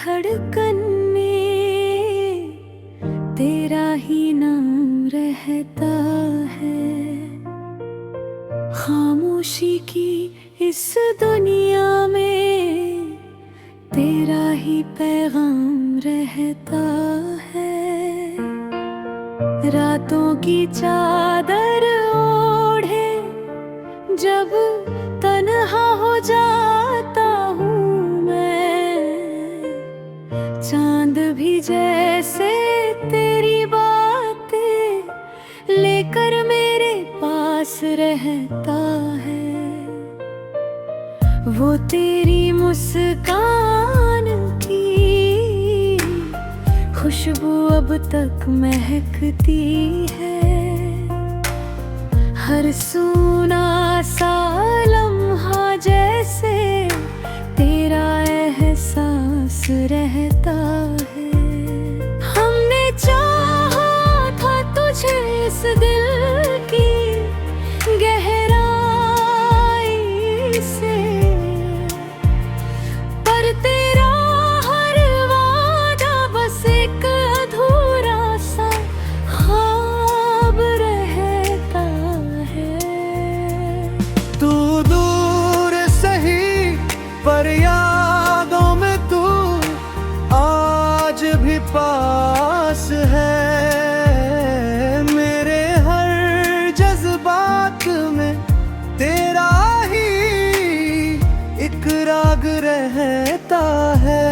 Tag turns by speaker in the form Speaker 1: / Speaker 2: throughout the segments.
Speaker 1: धड़कन में तेरा ही नाम रहता है। खामोशी की इस दुनिया में तेरा ही पैगाम रहता है। रातों की चादर ओढ़े जब तन्हा हो जाता हूँ मैं, चांद भी जैसे तेरी बातें लेकर मेरे पास रहता है। वो तेरी मुस्कान की खुशबू अब तक महकती है। हर सूना सा लम्हा जैसे तेरा एहसास रहता है। हमने चाहा था तुझे इस दिल की गहराई से, पर तेरा हर वादा बस एक अधूरा सा ख्वाब रहता है।
Speaker 2: तू दूर सही पर यादों में तू आज भी पास है। मेरे हर जज्बात में तेरा ही एक राग रहता है।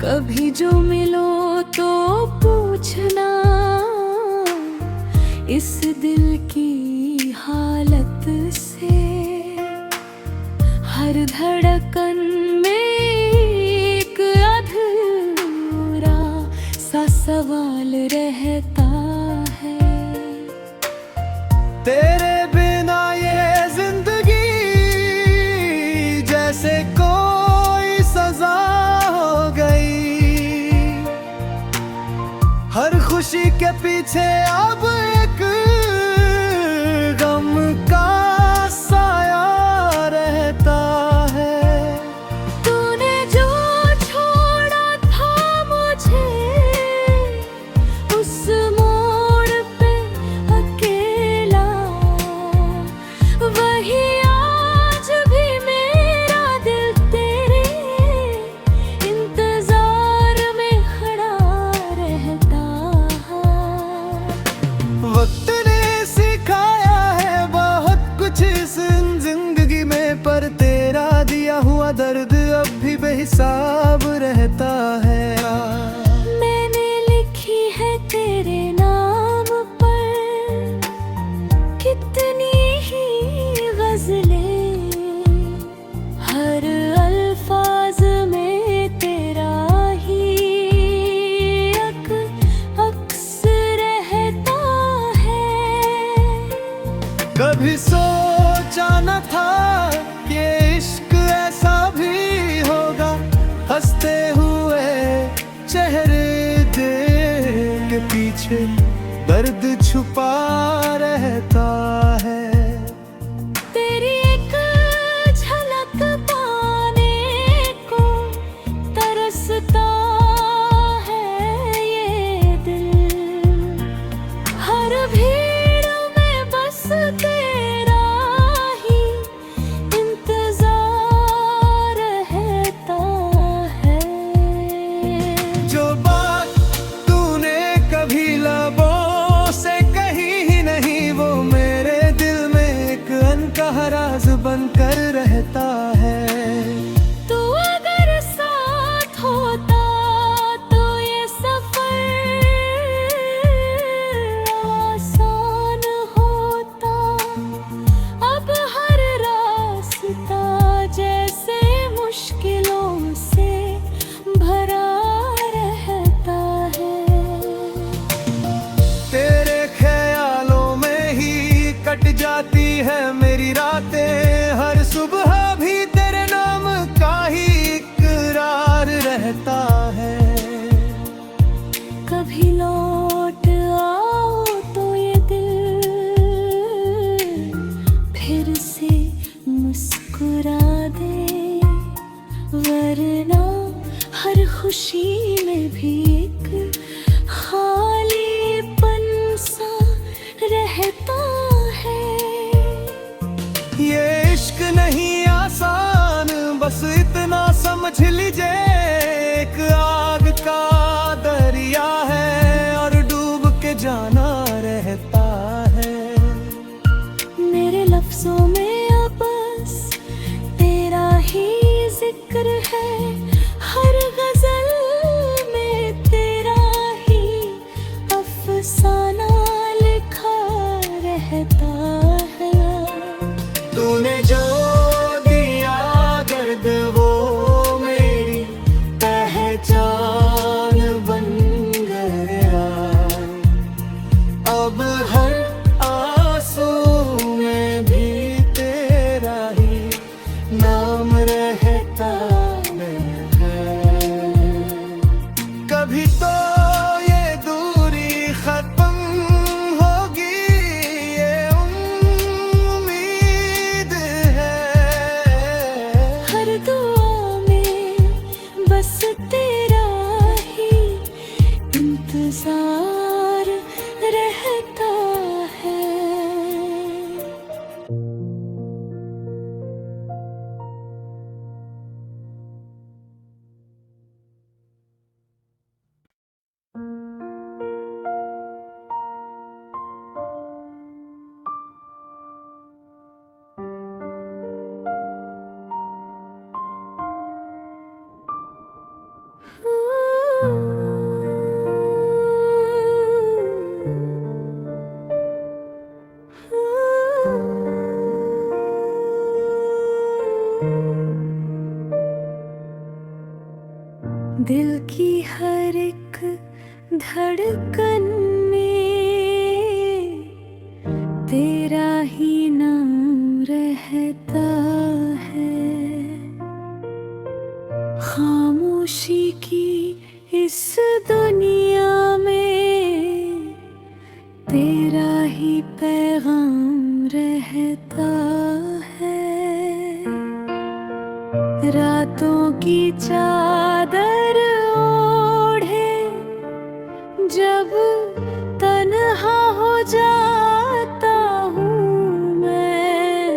Speaker 1: कभी जो मिलो तो पूछना इस दिल की हालत से। हर धड़कन में एक अधूरा सा सवाल रहता है।
Speaker 2: तेरे बिना ये जिंदगी जैसे कोई सजा हो गई। हर खुशी के पीछे अब एक गम का साया रहता है।
Speaker 1: तूने जो छोड़ा था मुझे उस मोड़ पे अकेला, वही आज भी मेरा दिल तेरे इंतजार में खड़ा रहता है।
Speaker 2: वक्त ने सिखाया है बहुत कुछ इस जिंदगी में, पर तेरा दिया हुआ दर्द अब भी बेहिसाब रहता है।
Speaker 1: मैंने लिखी है तेरे नाम पर कितनी ही गज़लें, हर अल्फाज में तेरा ही अक्स रहता है।
Speaker 2: कभी सोचा न था कि इश्क ऐसा भी होगा। हंसते हुए चेहरे देख के पीछे दर्द छुपा रहता है।
Speaker 1: तेरी एक झलक पाने को तरसता है ये दिल। हर भीड़ में बस तेरा ही इंतजार रहता है।
Speaker 2: जो बात तूने कभी लबों से कही ही नहीं, वो मेरे दिल में एक अनकहा राज बनकर रहता है।
Speaker 1: तू अगर साथ होता तो ये सफर आसान होता। अब हर रास्ता जैसे मुश्किलों से भरा रहता है।
Speaker 2: तेरे ख्यालों में ही कट जाती है मेरी रातें। हर सुबह भी तेरे नाम का ही इकरार रहता है।
Speaker 1: कभी लौट आओ तो ये दिल फिर से मुस्कुरा दे, वरना
Speaker 2: जाना रहता है।
Speaker 1: मेरे लफ्जों में अब बस तेरा ही जिक्र है, हर गजल में तेरा ही अफसाना लिखा रहता है।
Speaker 2: तूने जो दिया दर्द वो मेरी पहचान बन गया, अब हर आंसू में भी तेरा ही नाम रहता है। कभी तो ये दूरी खत्म होगी ये उम्मीद है।
Speaker 1: हर दुआ में बस तेरा ही इंतजार रहता है। दिल की हर एक धड़कन में तेरा ही नाम रहता है। खामोशी की इस दुनिया में तेरा ही पैगाम रहता है। रातों की चादर ओढ़े जब तन्हा हो जाता हूँ मैं,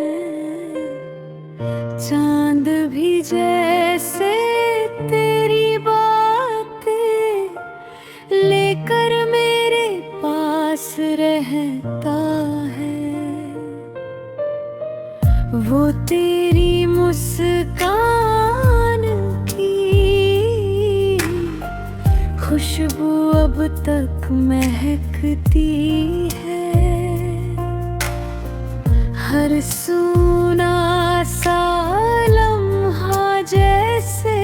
Speaker 1: चांद भी जैसे तेरी बातें लेकर मेरे पास रहता है। वो तेरी मुस्कान की खुशबू अब तक महकती है। हर सूना सा लम्हा जैसे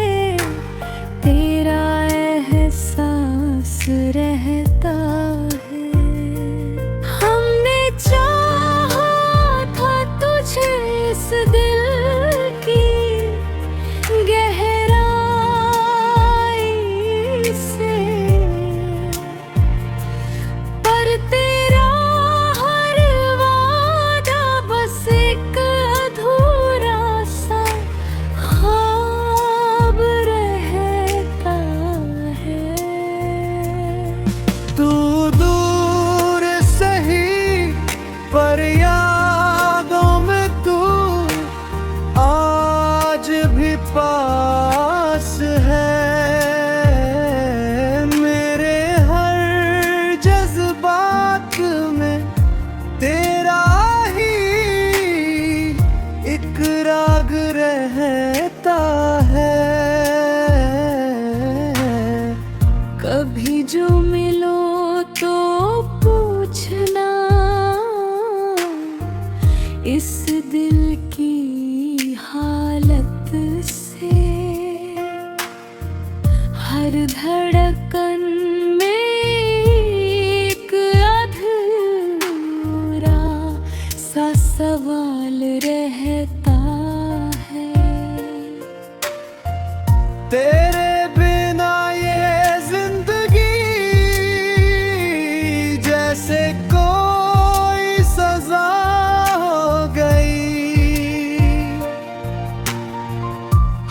Speaker 1: तेरा एहसास रहता है। हमने चाहा था तुझे इस दिल की गहराई से, पर तेरा हर वादा बस एक अधूरा सा ख्वाब रहता है।
Speaker 2: तू दूर सही पर यादों में तू आज भी पास है। मेरे हर जज्बात में तेरा ही एक राग रहता है।
Speaker 1: कभी जो मिलो तो पूछना इस दिल की हालत से। हर धड़कन में एक अधूरा सा सवाल रहता है।
Speaker 2: तेरे बिना ये जिंदगी जैसे कोई सजा हो गई।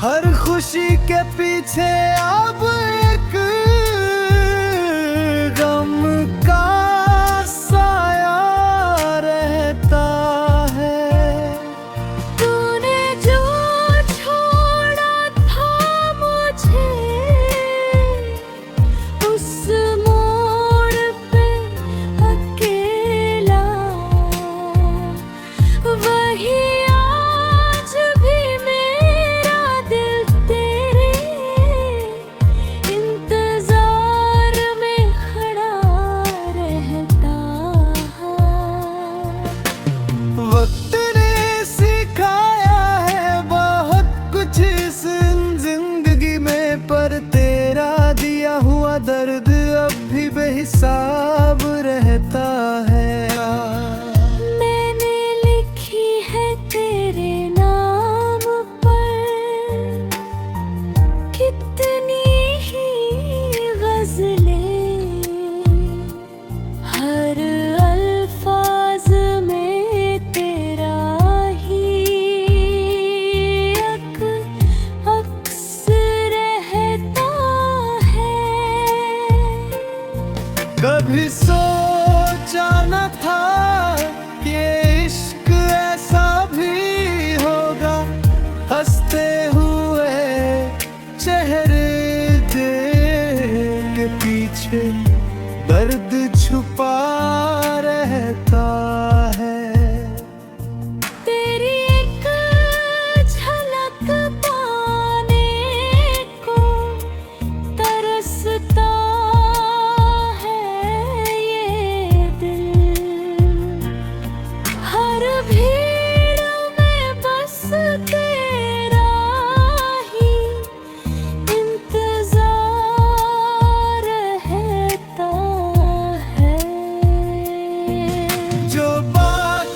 Speaker 2: हर खुशी के पीछे अब एक गम का साया रहता है।
Speaker 1: तूने जो छोड़ा था मुझे उस मोड़ पे
Speaker 2: हिसाब रहता है।
Speaker 1: मैंने लिखी है तेरे नाम पर कितनी ही गज़लें, हर अल्फाज में तेरा ही अक्स रहता है।
Speaker 2: कभी सोचा न था ये इश्क ऐसा भी होगा, हंसते हुए चेहरे के पीछे दर्द छुपा रहता है।
Speaker 1: तेरी एक झलक पाने को तरसता है ये दिल, हर भीड़ में बस तेरा ही इंतजार रहता है।
Speaker 2: जो बात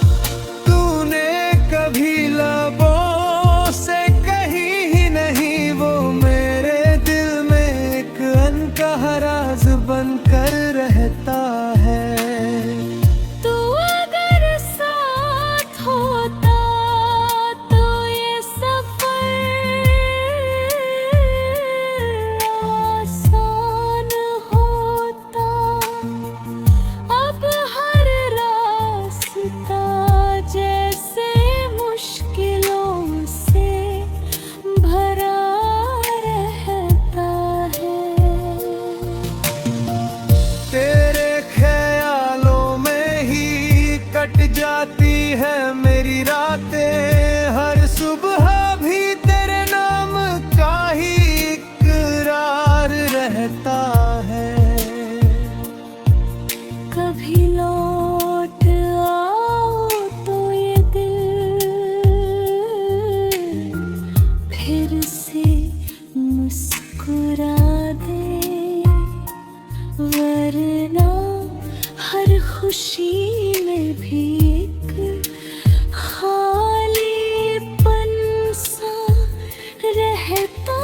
Speaker 2: तूने कभी लबों से कही ही नहीं, वो मेरे दिल में एक अनकहा राज बनकर रहता है।
Speaker 1: तू अगर साथ होता तो ये सफर आसान होता, अब हर रास्ता जैसे मुश्किलों से भरा रहता है।
Speaker 2: तेरे ख्यालों में ही कट जाती है मेरी रातें, हर सुबह भी तेरे नाम का ही इकरार रहता है।
Speaker 1: कभी लौट आओ तो ये दिल फिर से मुस्कुरा दे, वरना हर खुशी में भी एक खालीपन सा रहता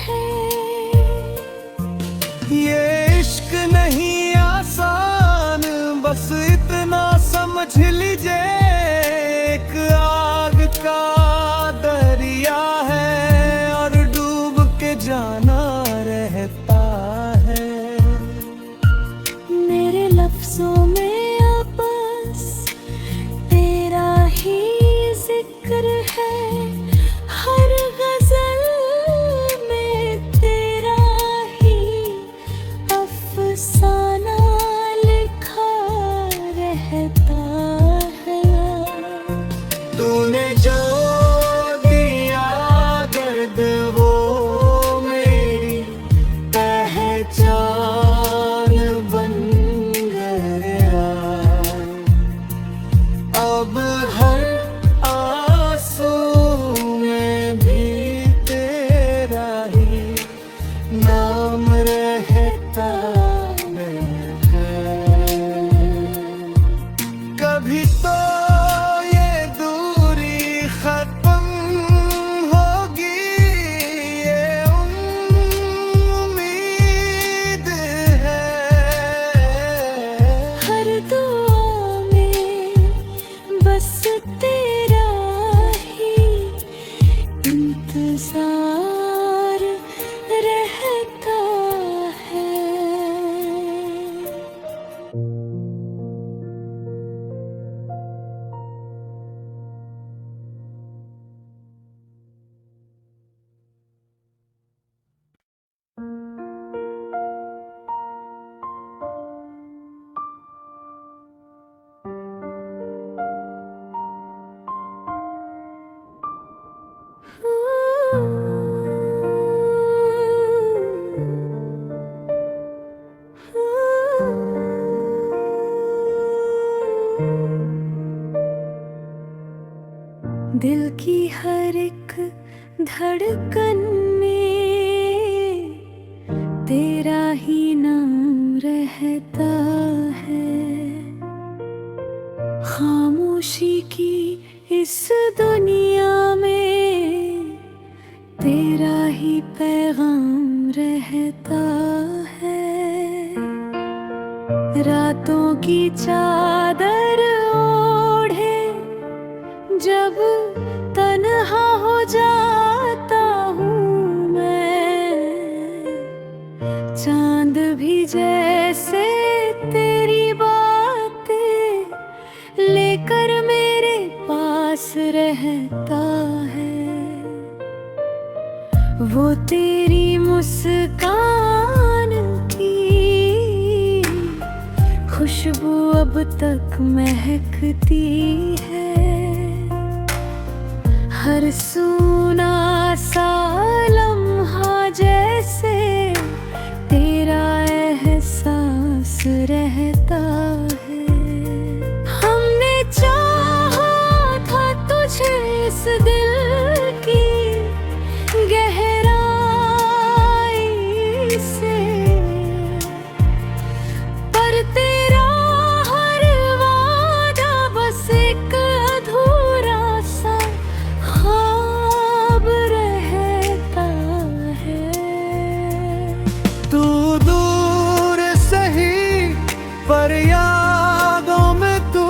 Speaker 1: है।
Speaker 2: ये इश्क नहीं आसान, बस इतना समझ लीजिए, एक आग का दरिया है और डूब के जाना रहता है।
Speaker 1: मेरे लफ्जों में अब बस तेरा ही जिक्र है, हर गजल में तेरा ही अफसाना लिखा रहता है।
Speaker 2: तूने जो दिया दर्द वो मेरी पहचान बन गया, अब हर आंसू में भी तेरा ही नाम रहता है। कभी तो ये दूरी खत्म होगी, ये उम्मीद है।
Speaker 1: हर दुआ में बस तेरा ही इंतजार रहता है। दिल की हर एक धड़कन में तेरा ही नाम रह रहता है। खामोशी की इस दुनिया में तेरा ही पैगाम रहता है। रातों की चादर ओढ़े जब तन्हा हो जाता हूँ मैं, चांद भी जैसे तेरी बातें लेकर मेरे पास रहता है। वो तेरी मुस्कान की खुशबू अब तक महकती है। हर सूना सा लम्हा जैसे तेरा एहसास रहता है। हमने चाहा था तुझे इस दिल की गहराई से, पर तेरा हर वादा बस एक अधूरा सा ख्वाब रहता है।
Speaker 2: तू दूर सही पर यादों में तू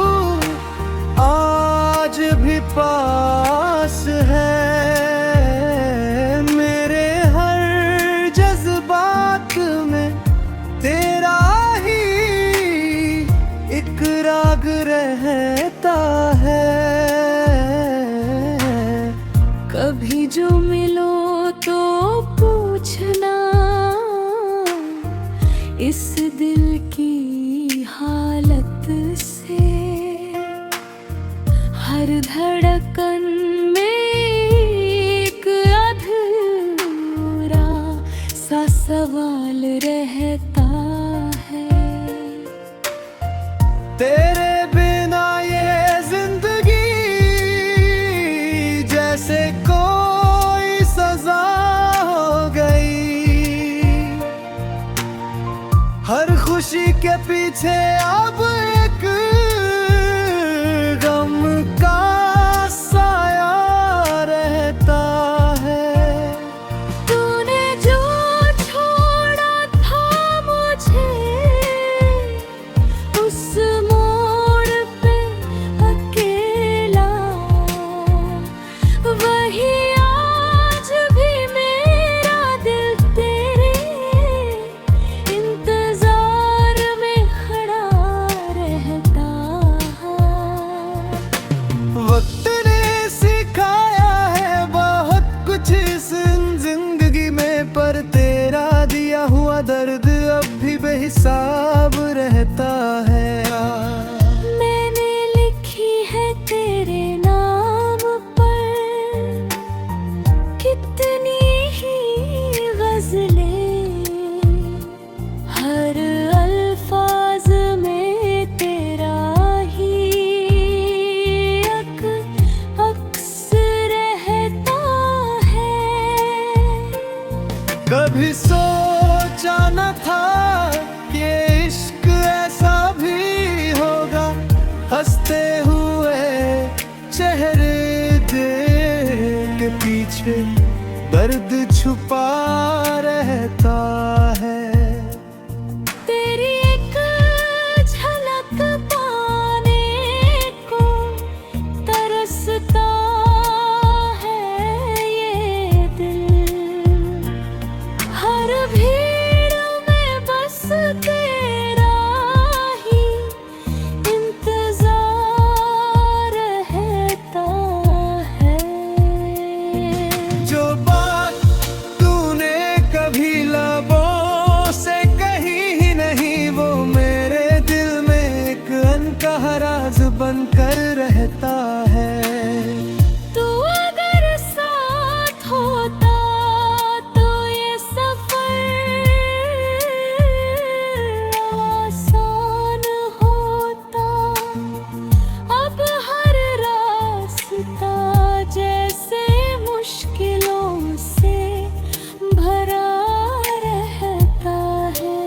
Speaker 2: आज भी पास है। मेरे हर जज्बात में तेरा ही एक राग रहता है।
Speaker 1: कभी जो मिलो तो पूछना इस दिल की हालत से। हर धड़कन में एक अधूरा सा सवाल रहता है।
Speaker 2: तेरे बिना ये जिंदगी जैसे कोई सजा हो गई। हर खुशी के पीछे अब एक गम का साया रहता है।
Speaker 1: तूने जो छोड़ा था मुझे उस मोड़ पे अकेला, वही आज भी मेरा दिल तेरे इंतजार में खड़ा रहता है।
Speaker 2: वक्त ने सिखाया है बहुत कुछ इस जिंदगी में, पर तेरा दिया हुआ दर्द अब भी बेहिसाब रहता है।
Speaker 1: मैंने लिखी है तेरे नाम पर कितनी ही गज़लें, हर अल्फाज में तेरा ही अक्स रहता है।
Speaker 2: कभी सोचा न था कि इश्क ऐसा भी होगा। हंसते हुए चेहरे के पीछे दर्द छुपा रहता है।
Speaker 1: तेरी एक झलक पाने को तरसता है ये दिल। हर भीड़ में बस तेरा ही इंतजार रहता है।
Speaker 2: जो बात तूने कभी लबों से कही ही नहीं, वो मेरे दिल में एक अनकहा राज बनकर रहता है।
Speaker 1: तू अगर साथ होता तो ये सफर आसान होता। अब हर रास्ता जैसे मुश्किलों से भरा रहता है।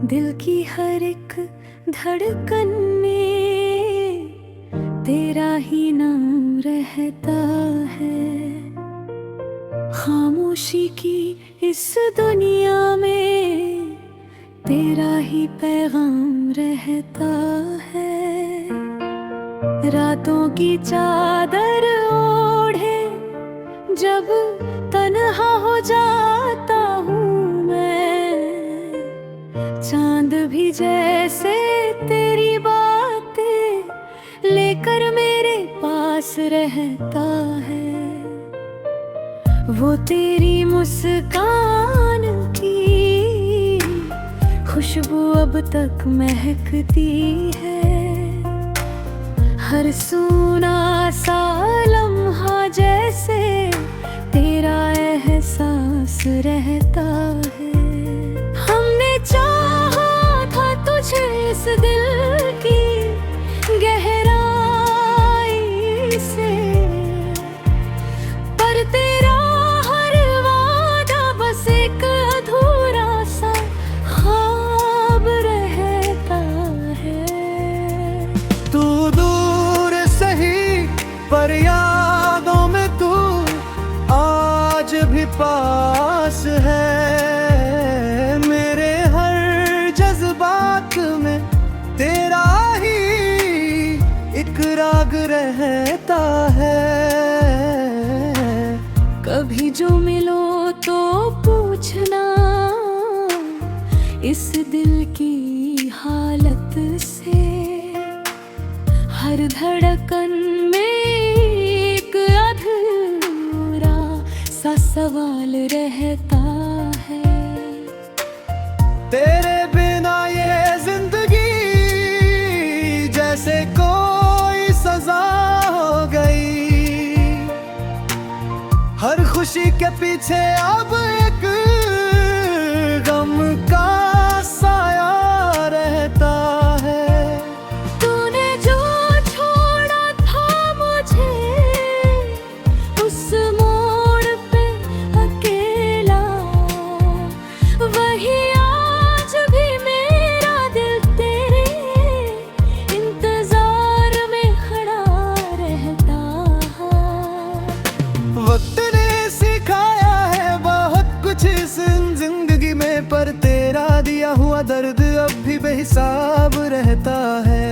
Speaker 1: दिल की हर एक धड़कन में तेरा ही नाम रहता है। खामोशी की इस दुनिया में तेरा ही पैगाम रहता है। रातों की चादर ओढ़े जब तन्हा हो जाता हूँ मैं, चांद भी जैसे तेरी बातें लेकर मेरे पास रहता है। वो तेरी मुस्कान की खुशबू अब तक महकती है। हर सूना सा लम्हा जैसे तेरा एहसास रहता है। हमने चाहा था तुझे इस दिल की गहराई से, पर तेरा हर वादा बस एक अधूरा सा ख्वाब रहता है।
Speaker 2: तू दूर सही पर यादों में तू आज भी पास है। मेरे हर जज्बात में तेरा ही एक राग रहता है।
Speaker 1: कभी जो मिलो तो पूछना इस दिल की हालत से। हर धड़कन में एक अधूरा सा सवाल रहता है।
Speaker 2: तेरे बिना ये जिंदगी जैसे कोई सजा हो गई। हर खुशी के पीछे अब एक गम का साया रहता है।
Speaker 1: तूने जो छोड़ा था मुझे उस मोड़ पे अकेला, वही आज भी मेरा दिल तेरे इंतजार में खड़ा रहता है।
Speaker 2: वक्त ने सिखाया है बहुत कुछ इस जिंदगी में, पर तेरा दिया हुआ दर्द अब भी बेहिसाब रहता है।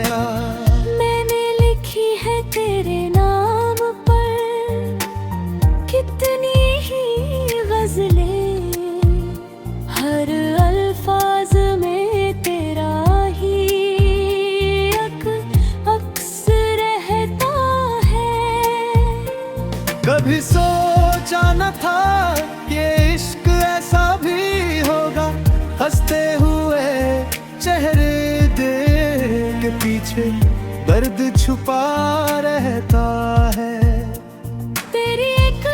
Speaker 1: मैंने लिखी है तेरे नाम पर कितनी ही गजलें, हर अल्फाज में तेरा ही अक्स रहता है।
Speaker 2: कभी सोचा न था ये इश्क ऐसा भी होगा। हंसते हुए चेहरे के पीछे दर्द छुपा रहता है।
Speaker 1: तेरी एक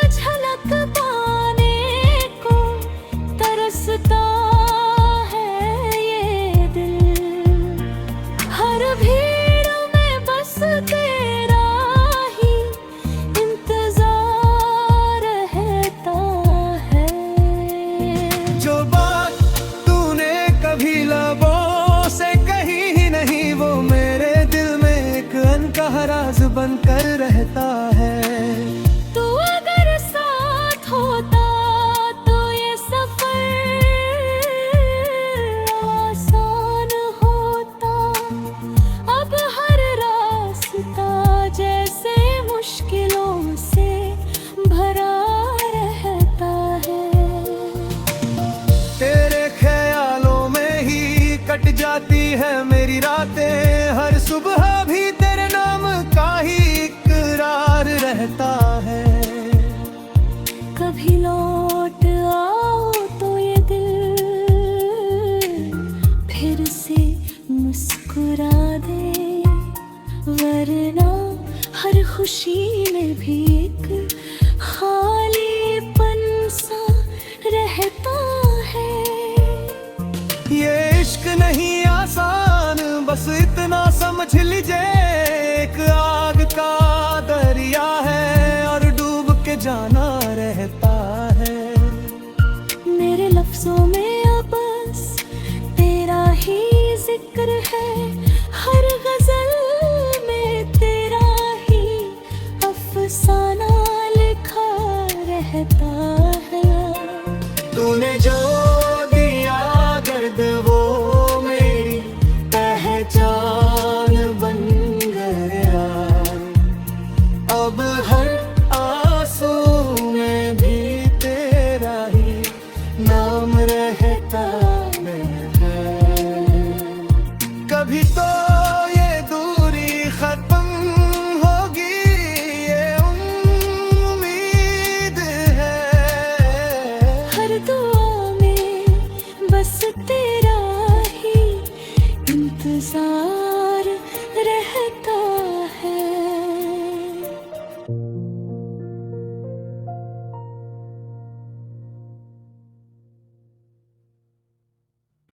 Speaker 1: झलक पाने को तरसता है ये दिल। हर भीड़ में बस तेरा ही इंतजार रहता है।
Speaker 2: जो बात तूने कभी लबों से कही ही नहीं, वो मेरे दिल में एक अनकहा राज बनकर रहता है।
Speaker 1: तू अगर साथ होता तो ये सफर आसान होता। अब हर रास्ता जैसे मुश्किलों से भरा रहता है।
Speaker 2: तेरे ख्यालों में ही कट जाती है मेरी रातें। हर सुबह भी तेरे नाम का ही इकरार रहता है।
Speaker 1: कभी लौट आओ तो ये दिल फिर से मुस्कुरा दे, वरना हर खुशी में भी एक खालीपन सा रहता है।
Speaker 2: ये इश्क नहीं आसान, बस इतना समझ लीजिए एक आग का दरिया है और डूब के जाना रहता है।
Speaker 1: मेरे लफ्जों में अब बस तेरा जिक्र है